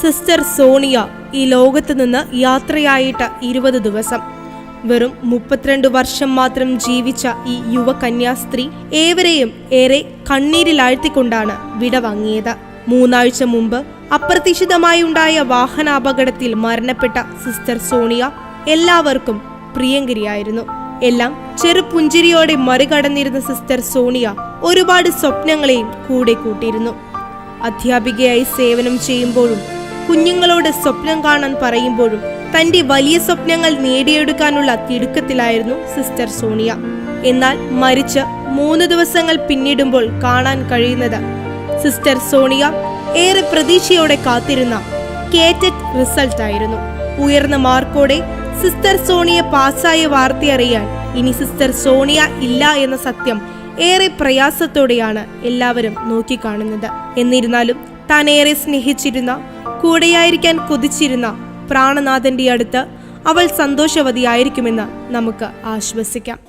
Sister Sonia ഈ ലോകത്ത് നിന്ന് യാത്രയായിട്ട് 20 ദിവസം. വെറും 32 വർഷം മാത്രം ജീവിച്ച ഈ യുവകന്യാസ്ത്രീ ഏവരെയും ഏറെ കണ്ണീരിലാഴ്ത്തിക്കൊണ്ടാണ് വിടവാങ്ങിയത്. 3 ആഴ്ച മുമ്പ് അപ്രതീക്ഷിതമായി ഉണ്ടായ വാഹനാപകടത്തിൽ മരണപ്പെട്ട സിസ്റ്റർ സോണിയ എല്ലാവർക്കും പ്രിയങ്കരിയായിരുന്നു. എല്ലാം ചെറുപുഞ്ചിരിയോടെ മറികടന്നിരുന്ന സിസ്റ്റർ സോണിയ ഒരുപാട് സ്വപ്നങ്ങളെയും കൂടെ കൂട്ടിയിരുന്നു. അധ്യാപികയായി സേവനം ചെയ്യുമ്പോഴും കുഞ്ഞുങ്ങളോട് സ്വപ്നം കാണാൻ പറയുമ്പോഴും തന്റെ വലിയ സ്വപ്നങ്ങൾ നേടിയെടുക്കാനുള്ള തിടുക്കത്തിലായിരുന്നു സിസ്റ്റർ സോണിയ. എന്നാൽ മരിച്ച് 3 ദിവസങ്ങൾ പിന്നിടുമ്പോൾ കാണാൻ കഴിയുന്നത് സിസ്റ്റർ സോണിയ ഏറെ പ്രതീക്ഷയോടെ കാത്തിരുന്ന കേറ്ററ്റ് റിസൾട്ട് ആയിരുന്നു. ഉയർന്ന മാർക്കോടെ സിസ്റ്റർ സോണിയ പാസ്സായ വാർത്തയറിയാൻ ഇനി സിസ്റ്റർ സോണിയ ഇല്ല എന്ന സത്യം ഏറെ പ്രയാസത്തോടെയാണ് എല്ലാവരും നോക്കിക്കാണുന്നത്. എന്നിരുന്നാലും താൻ ഏറെ സ്നേഹിച്ചിരുന്ന, കൂടെയായിരിക്കാൻ കൊതിച്ചിരുന്ന പ്രാണനാഥന്റെ അടുത്ത് അവൾ സന്തോഷവതിയായിരിക്കുമെന്ന് നമുക്ക് ആശ്വസിക്കാം.